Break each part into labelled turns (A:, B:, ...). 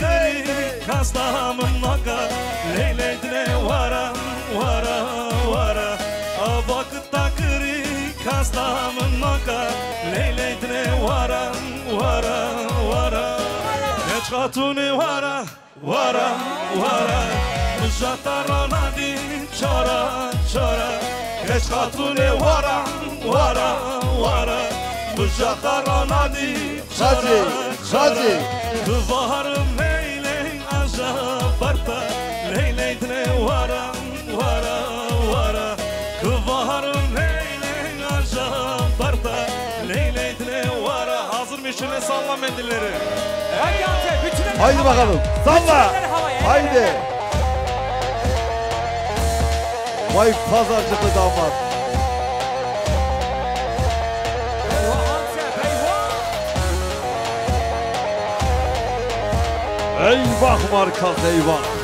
A: takri kastamın naka Leyleydine vara vara vara Vakit takri kastamın naka Leyleydine vara vara vara Geç hatuni vara vara vara Müjdatara nadi çara çara Geç hatuni vara vara vara Müjdatara nadi çara çara Duvarım leyley aşağı barta Leyleydine vara vara vara Duvarım leyley aşağı barta Leyleydine vara Hazır müşüne salla mendilleri
B: Haydi bakalım salla Haydi Vay pazarcıklı damat Eyvah markaz eyvah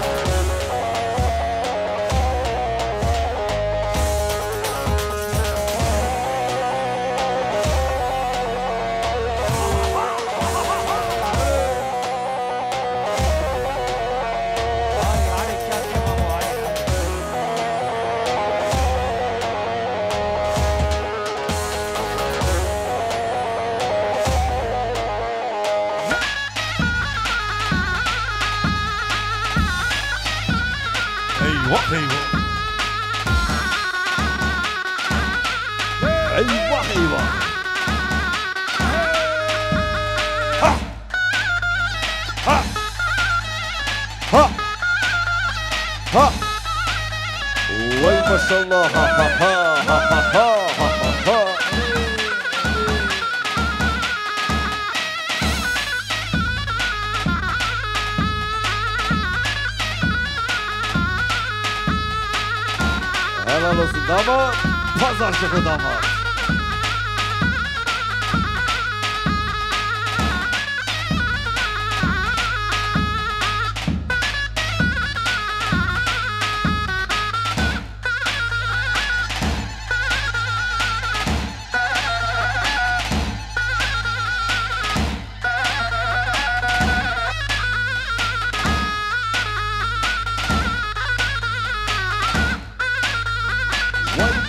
B: Eyvah eyvah Ha Ha Ha Ha Vay maşallah ha ha ha ha ha ha ha ha Helal olsun damat Pazarcıklı damat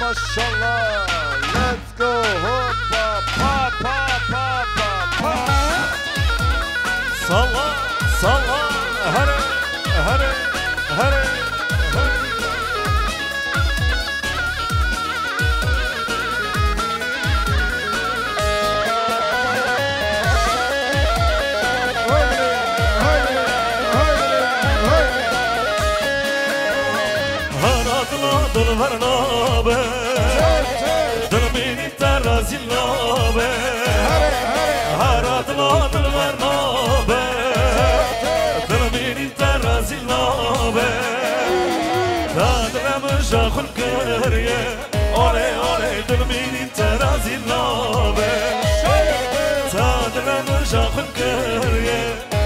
B: Maşallah, let's go hoppa pa pa pa pa pa.
A: Salla salla hare hare hare Dil vernabe Dil beni terazinabe Haratla dil vernabe Dil beni terazinabe Tadrem şahul kariye Ole ole dil beni terazinabe Tadrem şahul kariye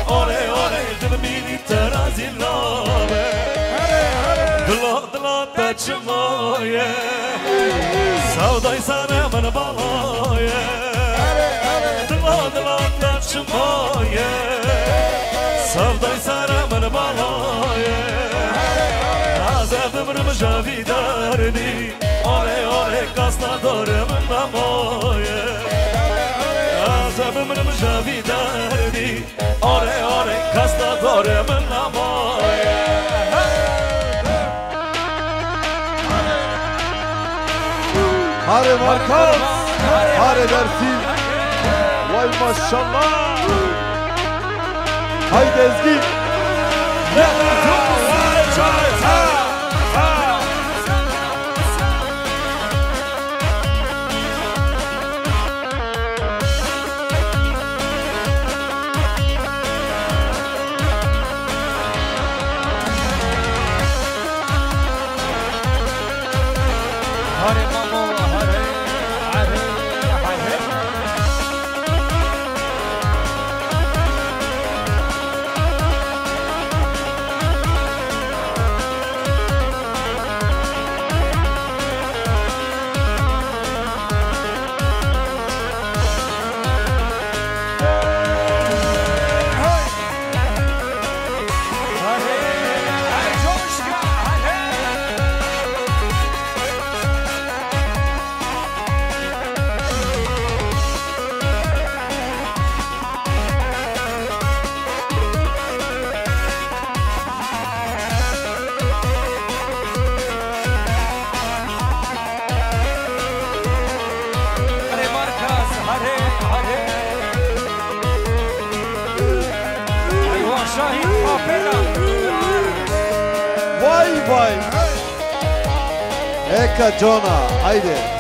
A: Ole ole dil beni terazinabe Dila taçmoye Savday sana bana balaye Dila taçmoye Savday sana bana balaye Azabım javidardi Ole ole kasna dorımın namoye Azabım javidardi Ole ole kasna dorımın namoye
B: Hare markaz, hare dersin. Vay maşallah. Haydi Ezgi.
C: Şahin Papela.
B: Vay vay. Eka Jona, haydi.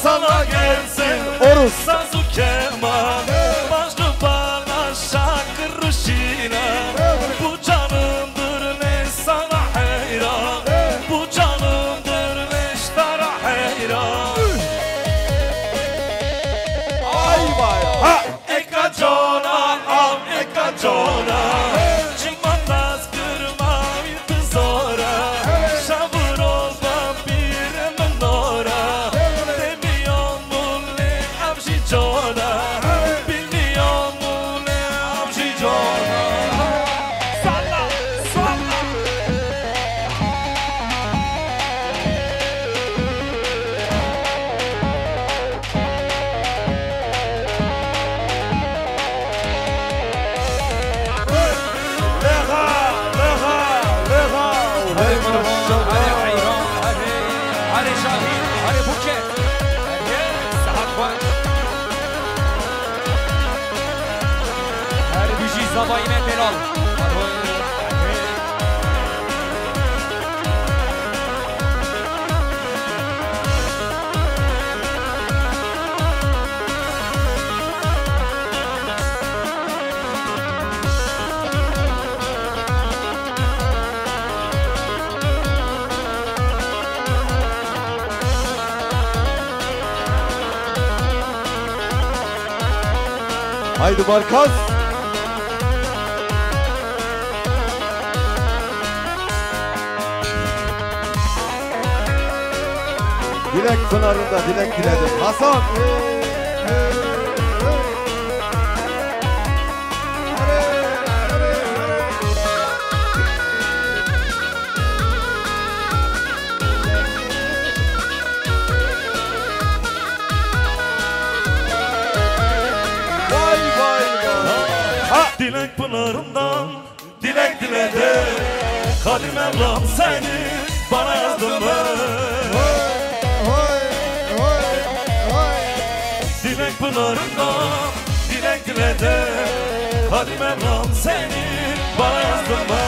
A: Sana gelsin
B: Oruz.
A: Sazu keman Başlı bana şakır şina Bu canımdır ne sana hayran Bu canımdır ne ştara hayran
B: Ay vay. Ha.
A: Eka Jona am Eka Jona Çıkmaz kırma bir zora Şabır olma bir menora
C: Zabayine Delal.
B: Haydi Markaz. Dilek pınarında dilek diledim. Hasan. Vay vay vay. Ha.
A: Dilek pınarından dilek diledim Kadim Evlam seni bana yazdın mı? Dilek pınarından dilek diledim Kadim Evlam seni bana yazdın mı?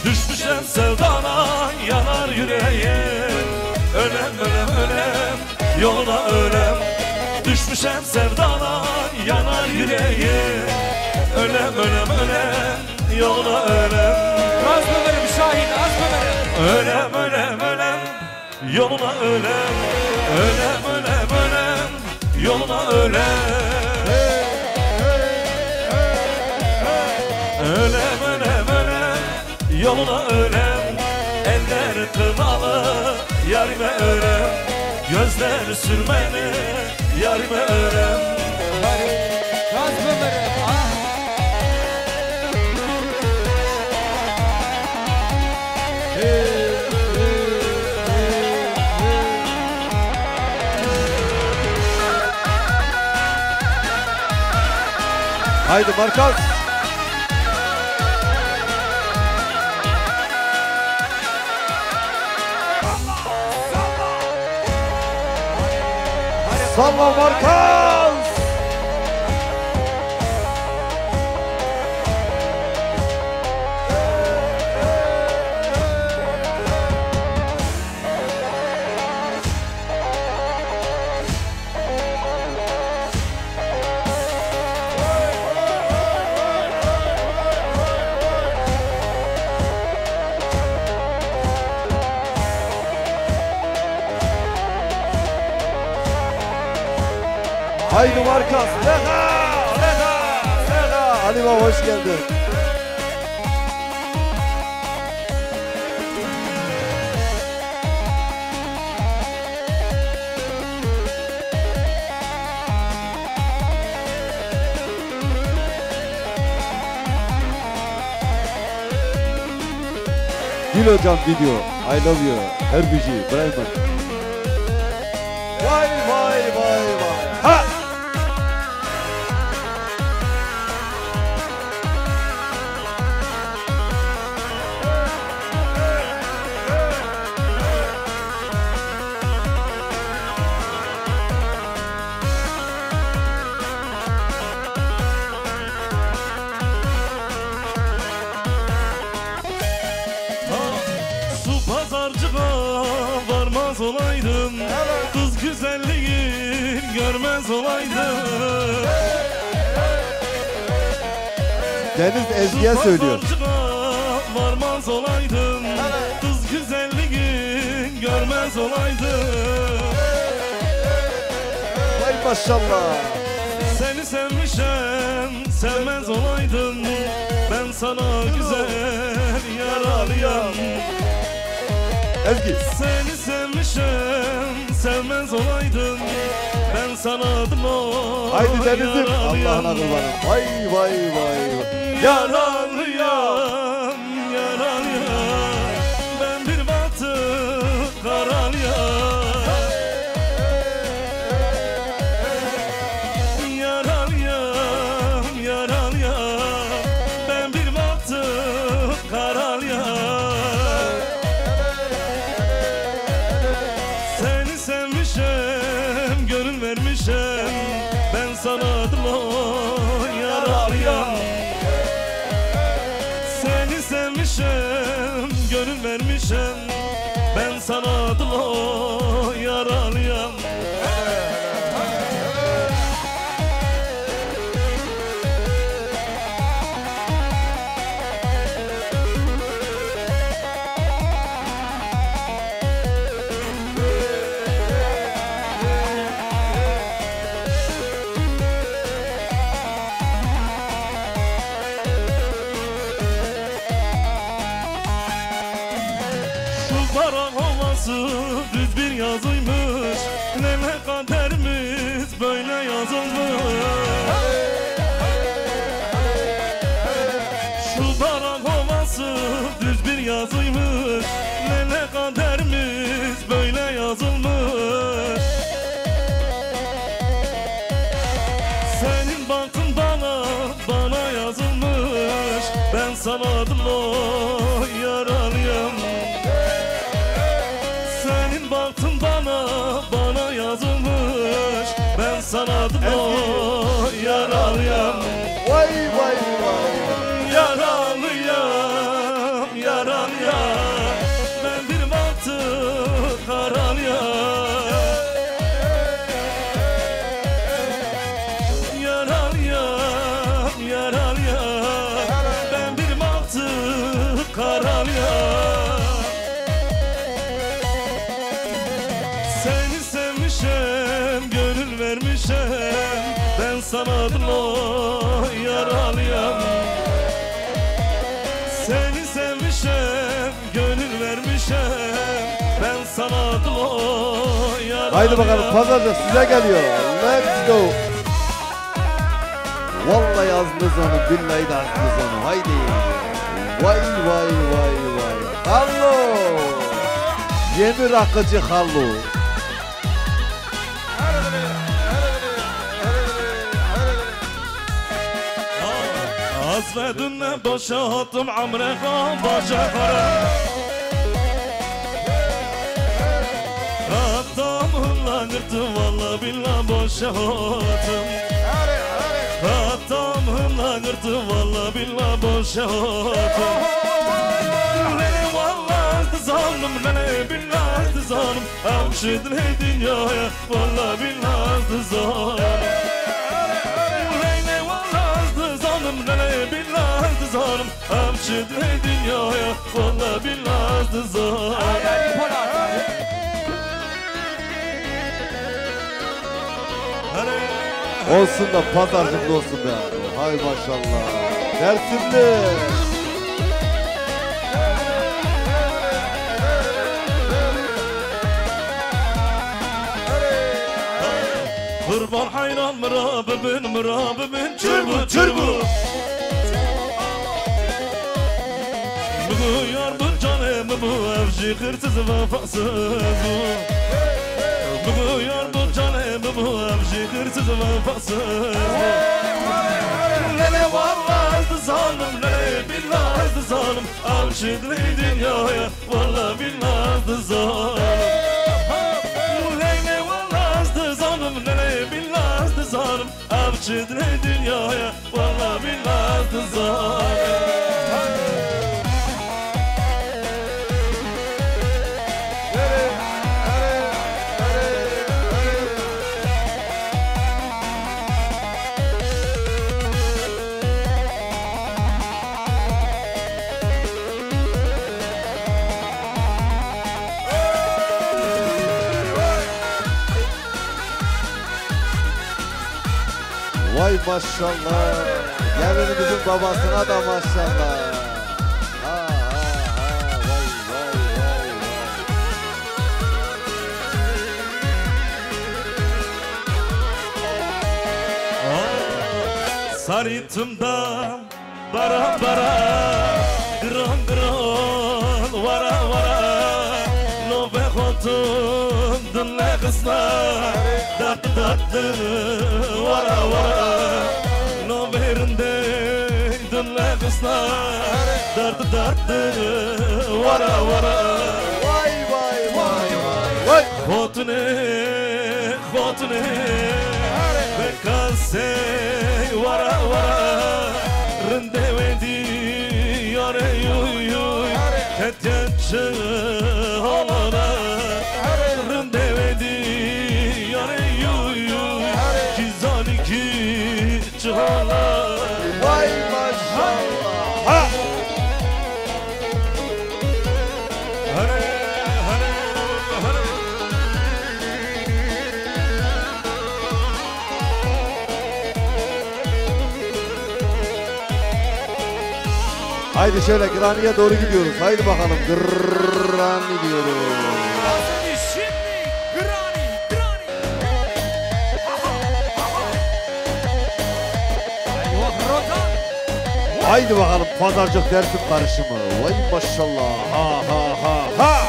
A: Düşmüşem sevdana yanar yüreğim Ölem ölem ölem yoluna ölem Düşmüşem sevdana yanar yüreğim Ölem ölem ölem yoluna ölem
C: Razmılarım Şahin azmılarım
A: Ölem ölem ölem yoluna ölem Ölem ölem ölem yoluna ölem Ölem ölem ölem yoluna ölem Eller kınalı yarime ölem Gözler sürmeni yarime ölem
C: Razmılarım
B: Haydi Markaz. Salla Markaz. Haydi Markaz. Leha! Leha! Leha! Ali Baba hoş geldin. Gül hocam video. I love you. Her gücü. Bravo. Vay vay vay vay. Ha!
A: Su pazarcığa varmaz olaydım, kız güzelliği görmez olaydım.
B: Deniz Ezgi'ye söylüyor.
A: Su pazarcığa varmaz olaydım, kız güzelliği görmez olaydım.
B: Vay maşallah.
A: Seni sevmişem, sevmez olaydım, ben sana güzel yaralıyam.
B: Ezgi.
A: Seni sevmişem, sevmez olaydım, ben sana adım o
B: Haydi Deniz'im.
A: yaralıyam.
B: Allah'ına kurbanım. Vay vay vay.
A: Yaralıyam, yaralıyam, ben bir batık karalıyam. Yaralıyam, yaralıyam, ben bir batık karalıyam. Seni sevmişem, gönül vermişem, ben sana adım o yaralıyam. Seni sevmişem, gönül vermişem, ben sana adım o yaralıyam. Şu barak ovası düz bir yazıymış, ne kaderimiz böyle yazılmış. Şu barak ovası düz bir yazıymış, ne kaderimiz böyle yazılmış. Senin baktın bana yazılmış, ben sana adım o yaralıyam. Senin baktın bana yazılmış, ben sana adım o yaralıyam.
B: Vay vay vay.
A: Yaralıyam, yaralıyam, ben bir batık karalıyam. Yaralıyam, yaralıyam, ben bir batık karalıyam. Seni sevmişem, gönül vermişem, ben sana adım o yaralıyam. Seni sevmişem, gönül vermişem, ben sana adım o yaralıyam.
B: Haydi bakalım pazarda size geliyor. Let's go. Vallahi azdınız onu, billahi de azdınız onu. Haydi. Vay vay vay vay. Hallo. Yeni rakıcı Hallo.
A: اسفدنا بشاطم عمرها بشخرة Hatam hılla gırtı valla billah boşattım Hatam hılla gırtı valla billah boşattım Lene valla zalim lene billah zalim Avşidin hey dünyaya valla billah zalim Lene valla zalim lene billah zalim Avşidin hey dünyaya valla billah zalim
C: Ali Polat.
B: Olsun da pazarcık olsun be abi. Hay maşallah. Dersimli.
A: Kurban hayran mırabibin çırbu Bu yar bu canım bu evci hırsız vefasız Bu yar bu canım bu evci hırsız vefasız Lele vallahi zalim lele billahi zalim Avşidli dünyaya vallahi billahi zalim Lele vallahi zalim lele billahi zalim Avşidli dünyaya vallahi billahi zalim
B: Vay maşallah. Gelinimizin babasına da maşallah. Ha ha ha. Vay.
A: Sarıtımda bara Gran vara Lobe hotun dinle kızla Dat vara Loberinde dinle kızla Dat vara
B: Vay. Vay.
A: Hotune Bekase vara Rindevedi yare yuy Ketyaçı halana Rindevedi yare yuy Kizani ki çıhala
B: Vay maşallah. Ha. Haydi şöyle Granny'e doğru gidiyoruz. Haydi bakalım. Granny diyoruz.
C: Şimdi Granny.
B: Haydi bakalım pazarcık dersim karışımı. Vay maşallah. Ha.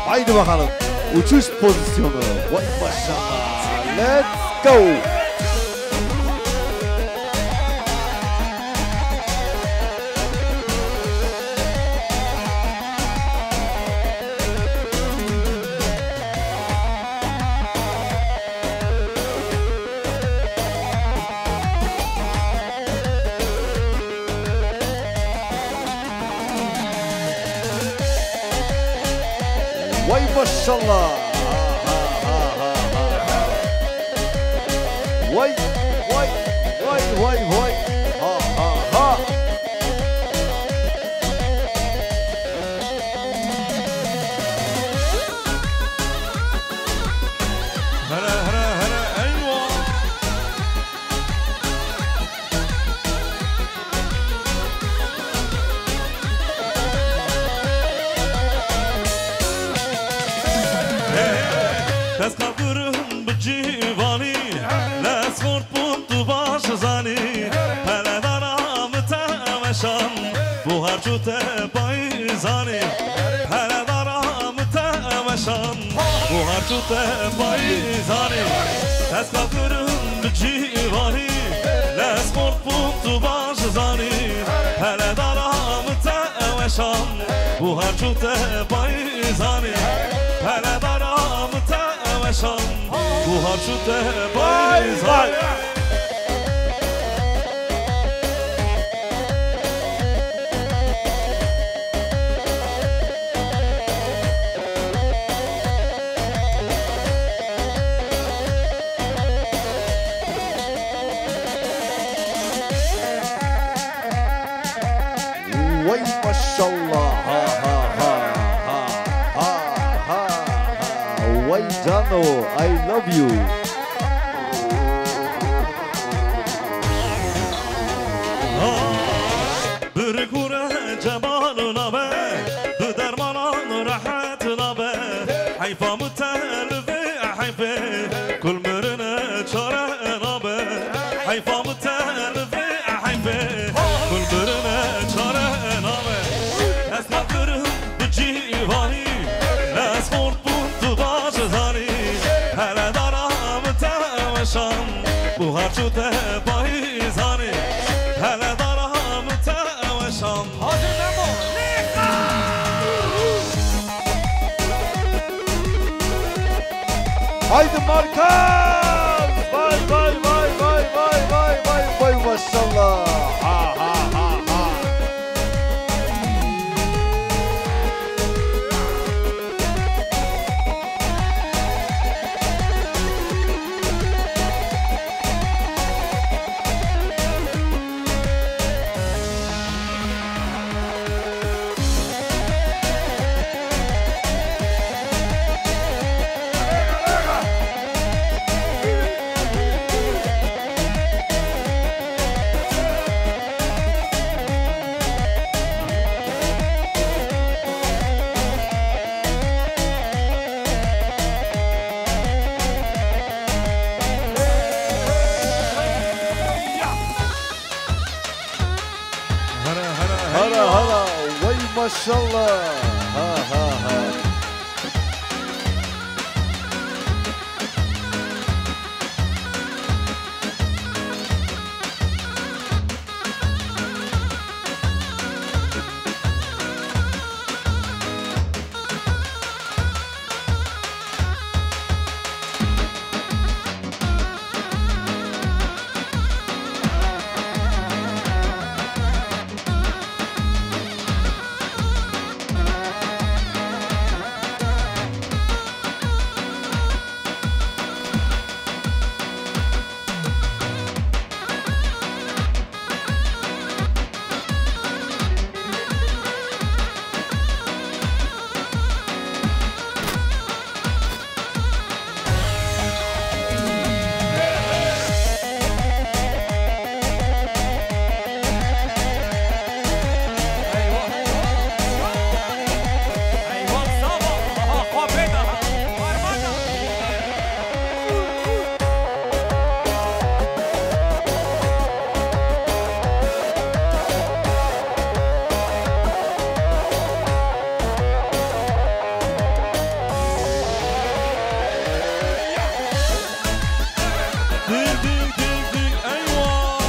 B: Haydi bakalım. Uçuş pozisyonu. Vay maşallah. Let's go. Vay maşallah. Vay. Ha.
A: دست کبرم به جیوانی لسمورد بود تو باش زنی هله دارم تمشان بو هر جوت پایزانی هله دارم تمشان بو هر جوت پایزانی دست کبرم به جیوانی لسمورد بود تو باش زنی هله دارم تمشان بو هر جوت پایزانی هله دارم تمشان بو هر جوت پایزانی
B: وای ماشاءالله ها ها ها ها ها ها وای جانو I love you
A: bir kure cemalına be bu dermanın rahatına be hayfa mütelfi hayfe kul mürüne çarena be hayfa mütelfi hayfe kul mürüne çarena be esnafırım bu civani esmort buntu başı zani hele daram temeşan bu harçute bayzani hele daram temeşan
C: Hazır Memo. Leka.
B: Haydi Markan vay vay vay vay vay vay vay vay maşallah ha ha ha ha Hala hala vay maşallah ha ha ha
C: Eyvah sabah. Aha kopeta. Armada.
A: Ding ding ding ding eyvah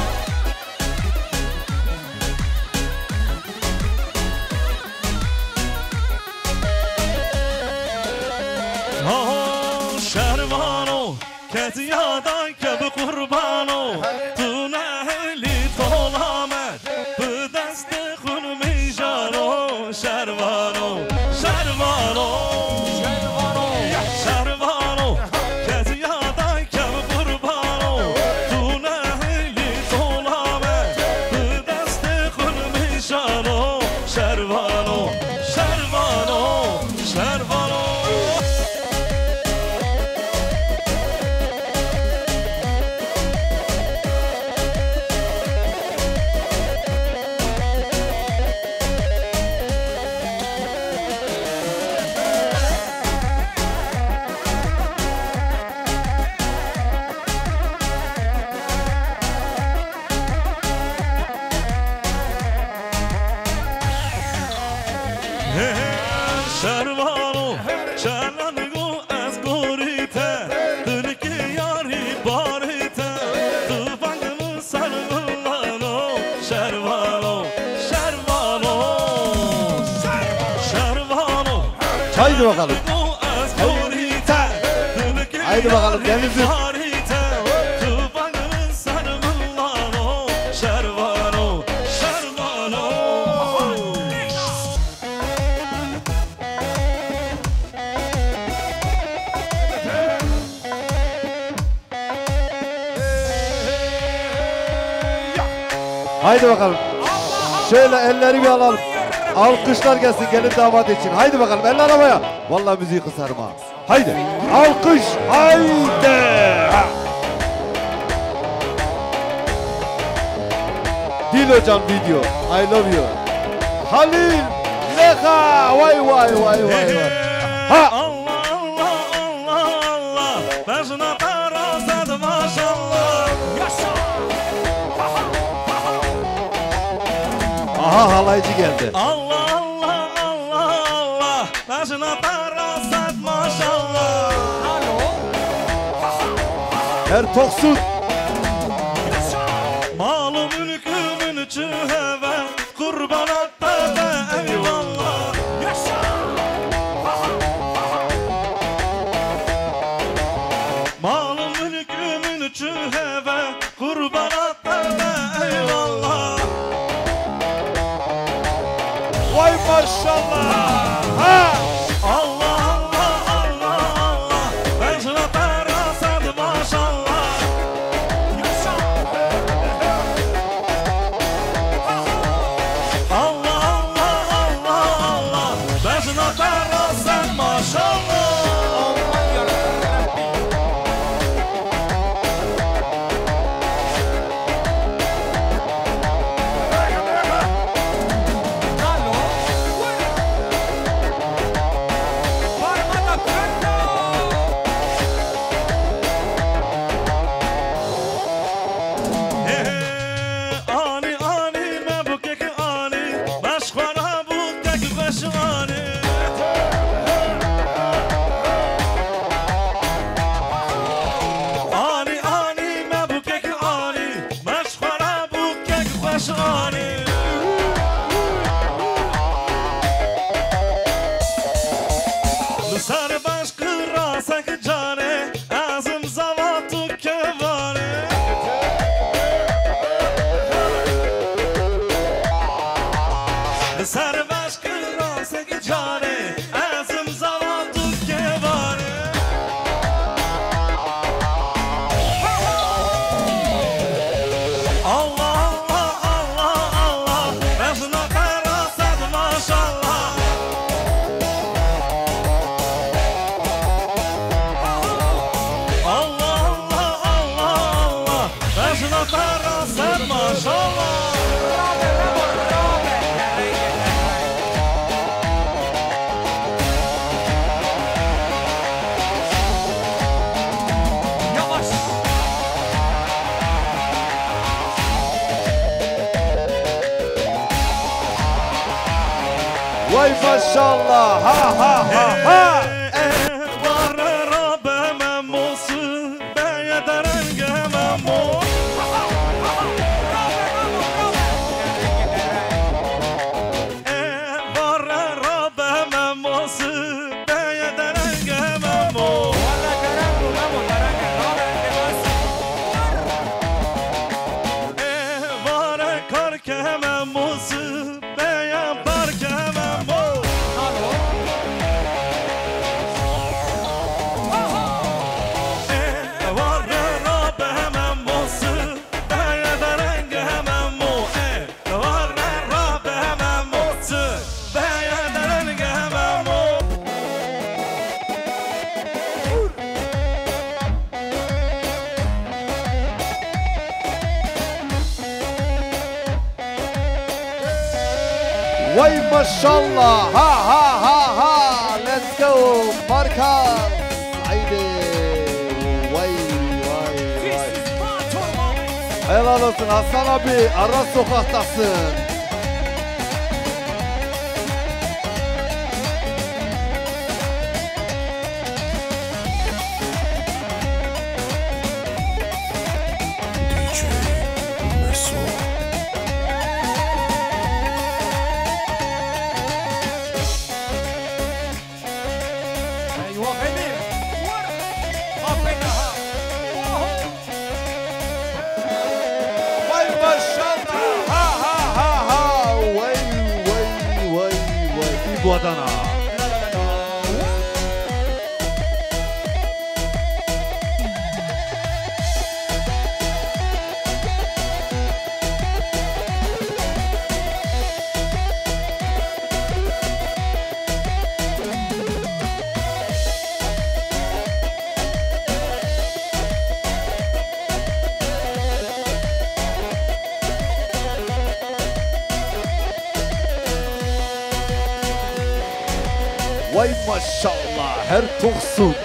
A: شهروانو کسی یادای که به قربانو تو نهلی طول آمد به دست خون میجانو شهروانو شهروانو شهروانو کسی یادای که به قربانو تو نهلی طول آمد به دست خون میجانو شهروانو شهروانو شهروانو
B: Haydi bakalım. Haydi bakalım Deniz'im. Haydi bakalım. Şöyle elleri bir alalım. Alkışlar gelsin gelin damat için. Haydi bakalım eller havaya. Vallahi müziği kısarım ha. Haydi. Alkış. Haydi. Ha. Dil hocam video. I love you. Halil. Leka. Vay vay vay vay vay. Ha.
A: Allah Allah Allah Allah. Ben sana parasadım maşallah.
B: Aha halaycı geldi.
A: Allah Allah Allah Allah. Ben sana parasat maşallah.
B: Her toksun.
A: Malım mülkümün çüheve. Kurban hatta da eyvallah. Malım mülkümün çüheve. Kurban hatta da eyvallah.
B: Vay maşallah. Ha.
A: Allah Allah Allah Allah. Ben sana parasat maşallah. Allah Allah Allah Allah. Ben sana parasat maşallah. Ani ani mebukek ani. Başkara bukek başani. Ani ani mebukek ani. Başkara bukek başani. Sar baş kırasak cane. Azım zavatu kevane. سر بشک راسه که جانه ازم زمان تو که باره الله الله الله الله بشنا قراصد ماشالله الله الله الله الله بشنا قراصد ماشالله
B: Vay maşallah. Ha ha ha ha.
A: Var Rabbime musu beyederenge memu. Var Rabbime musu beyederenge memu. Var karkeme musu beyen parkeme mu. Var Rabbe hemen musu beyederenge hemen mu. Var Rabbe hemen musu beyederenge hemen mu.
B: Vay maşallah. Ha ha ha ha. Let's go. Markaz. Haydi. Vay vay vay. Helal olsun Hasan abi. Aras sokaktasın. bu Adana. Vay maşallah her toksun.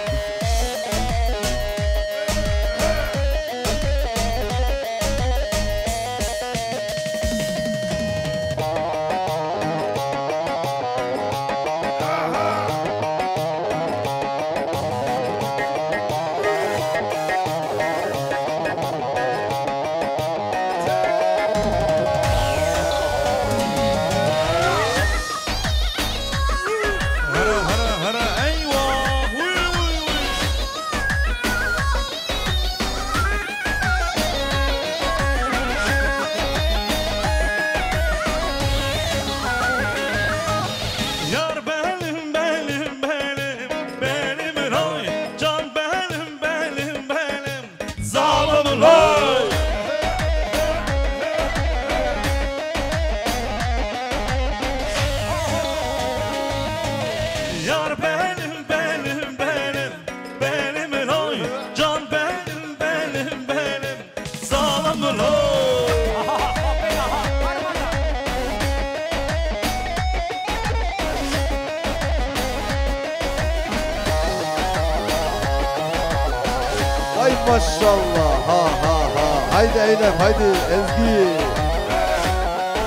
B: Maşallah ha ha ha. Haydi Eylem haydi Ezgi.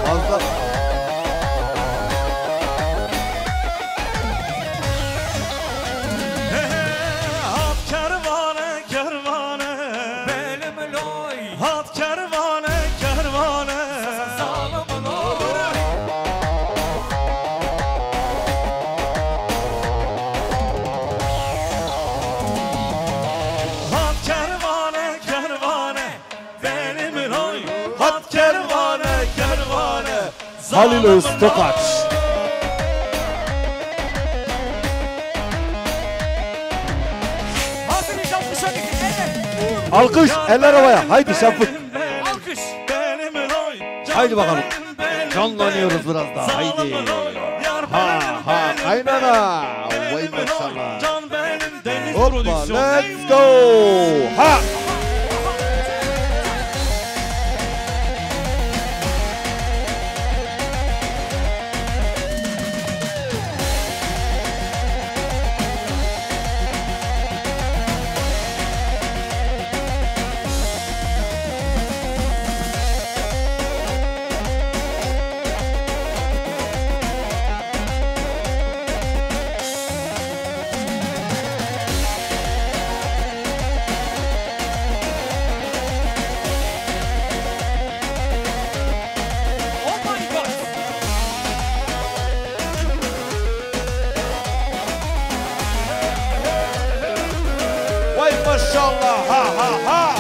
B: Fazla.
A: Hat kervane kervane
C: benim loy.
A: Hat kervane kervane
C: Zalım loy.
A: Hat kervane kervane benim loy Hat kervane kervane
B: Halil Öztokaç.
C: Hazır iş alkış hadi. Evet.
B: Alkış eller havaya. Haydi şapık.
C: Alkış.
A: Benim loy
B: Haydi bakalım. Canlanıyoruz biraz daha. Haydi. Ha ha kaynana. Vay maşallah.
A: Can benim deniz
B: Hoppa
A: prodüksiyon.
B: let's go. Ha.
C: Oh my God.
B: Vay maşallah. Ha ha ha.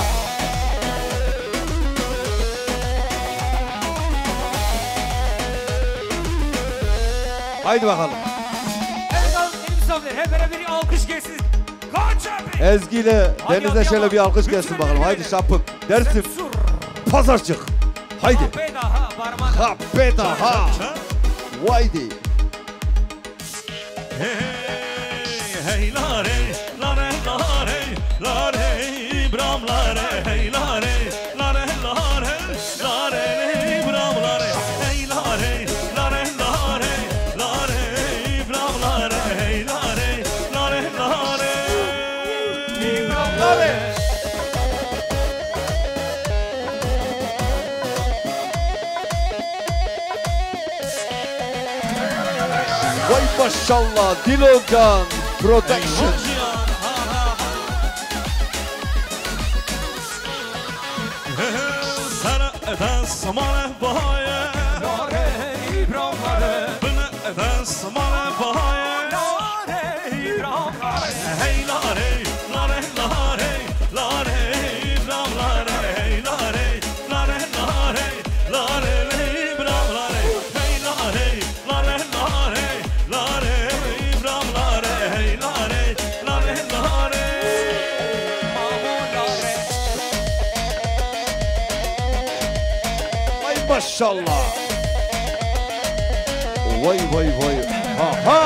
B: Haydi bakalım.
C: Evet alın elim misafirler. Hep beraber bir alkış gelsin. Kaçabi.
B: Ezgi ile Deniz'e şöyle bir alkış gelsin bakalım. Haydi şapık. Dersim pazarcık. Haydi.
C: Kapeda ha parmak.
B: Kapeta ha. Vaydi.
A: Hey lare lare lare lare İbrahim lare hey lare lare lare lare İbrahim lare hey lare lare lare lare İbrahim lare hey lare lare lare İbrahim lare.
B: Vay maşallah. Dilocan Production.
A: Sana eden samana bahaye
C: Lare İbrahim lare.
A: Bana eden samana bahaye
C: Lare İbrahim lare.
A: Hey lare lare lare lare İbrahim lare hey lare lare lare lare İbrahim lare hey lare lare lare
B: maşallah. Vay vay vay. Ha ha.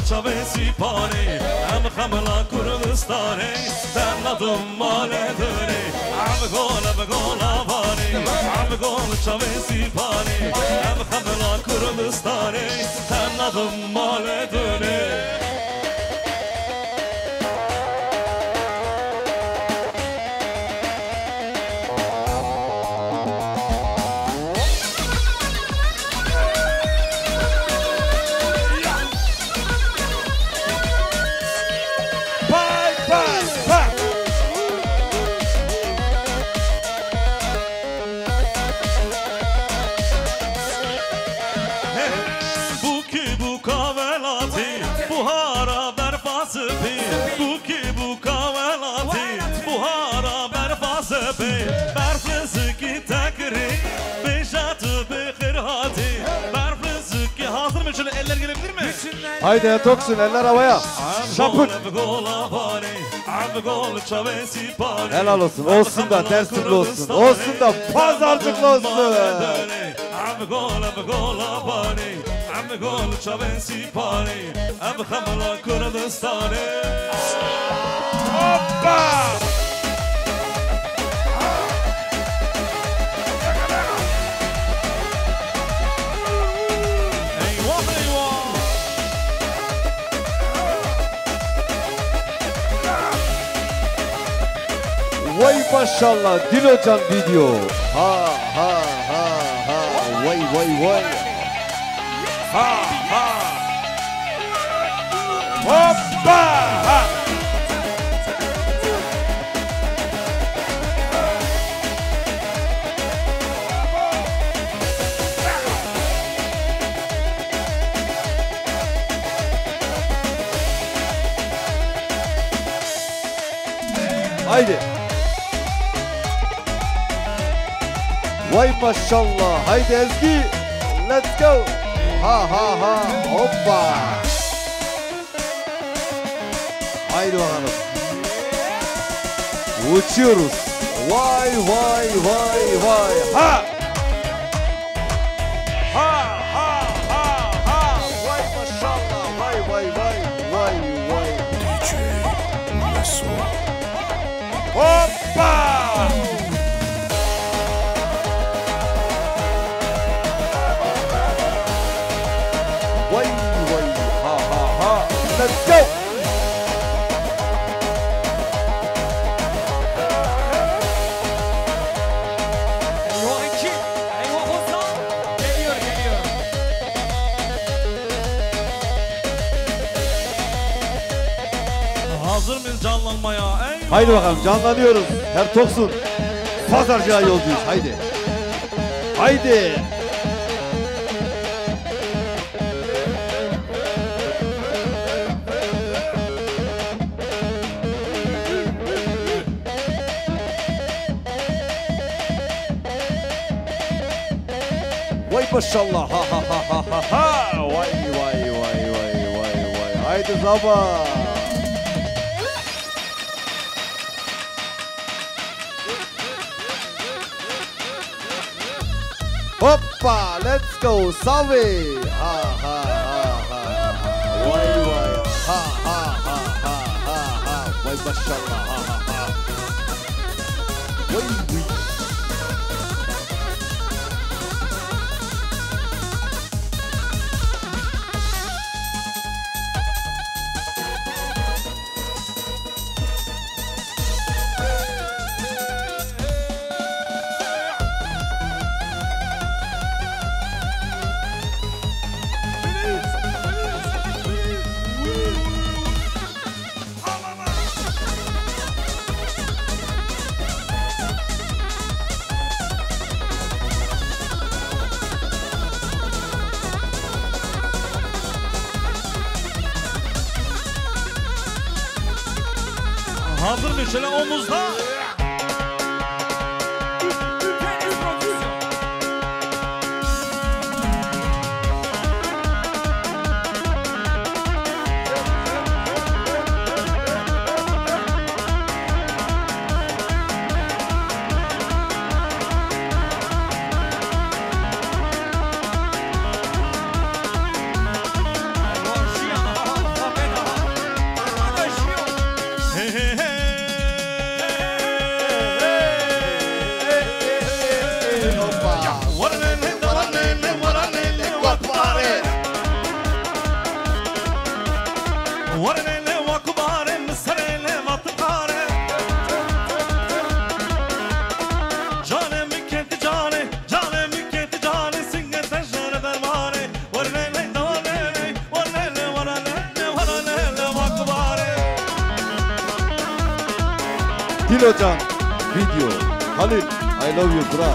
A: Çavesi pani, am khamla Kurdistani, ben adım maledani. Am gola pani, am gol çavesi pani, am khamla Kurdistani, ben adım maledani.
B: Haydi Toksun, eller havaya. Şapık. Helal olsun. Olsun da tersinde olsun. Olsun da pazarcıklı olsun. Hoppa! Vay maşallah Dilocan video. Ha ha ha ha. Vay vay vay. Ha ha. Hoppa! Ha. Haydi. Vay maşallah. Haydi Ezgi. Let's go. Ha ha ha. Hoppa. Haydi bakalım. Uçuyoruz. Vay vay vay vay. Ha. Ha ha ha ha. Vay maşallah. Vay vay vay. Vay vay. DJ Neso. Hoppa. Let's go!
C: Eyvah iki, eyvah Ozan. Geliyor.
A: Hazır mıyız canlanmaya? Eyvah!
B: Haydi bakalım canlanıyoruz. Her Toksun. Pazarcığa yolcuyuz. Haydi. Haydi. Vay maşallah. Ha ha ha ha ha ha. Vay vay vay vay vay vay. Haydi zaba. Hoppa, let's go, Savi. Ha ha ha ha. Vay vay. Ha ha ha ha ha ha. Vay maşallah. Ha ha ha. Vay vay.
A: Hazır mı? Şöyle omuzda.
C: Deniz prodüksiyon.
A: Hey hey hey.
B: Dilocan video. Halil, I love you bro.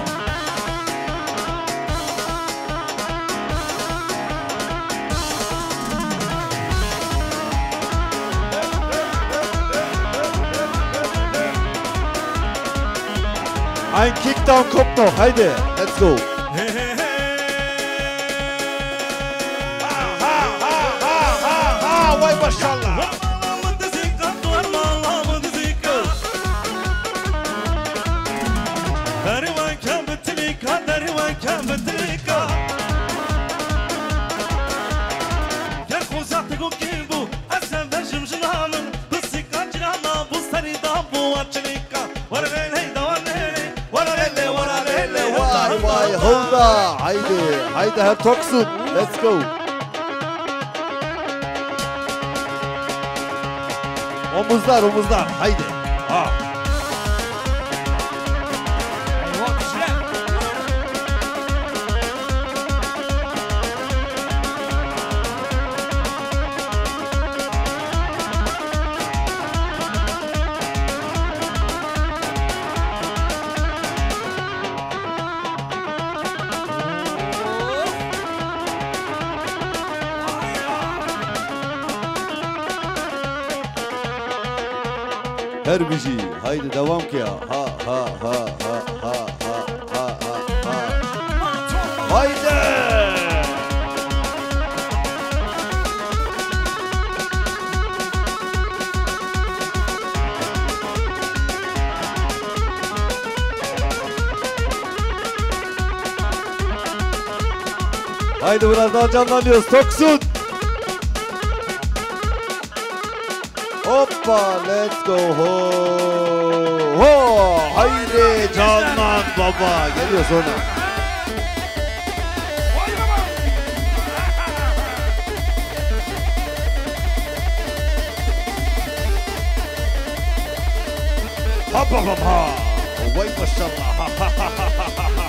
B: Ein Kickdown kommt noch, haydi, let's go. Vay maşallah. Vay Holda, haydi Herr Toksun, let's go. Omuzlar, haydi. Ha. Her bir şey, haydi devam ki ya. Ha. Haydi. Haydi biraz daha canlanıyoruz. Toksun. Hoppa, let's go ho. Haydi canlan baba. Geliyor sonra. Ha. Vay maşallah.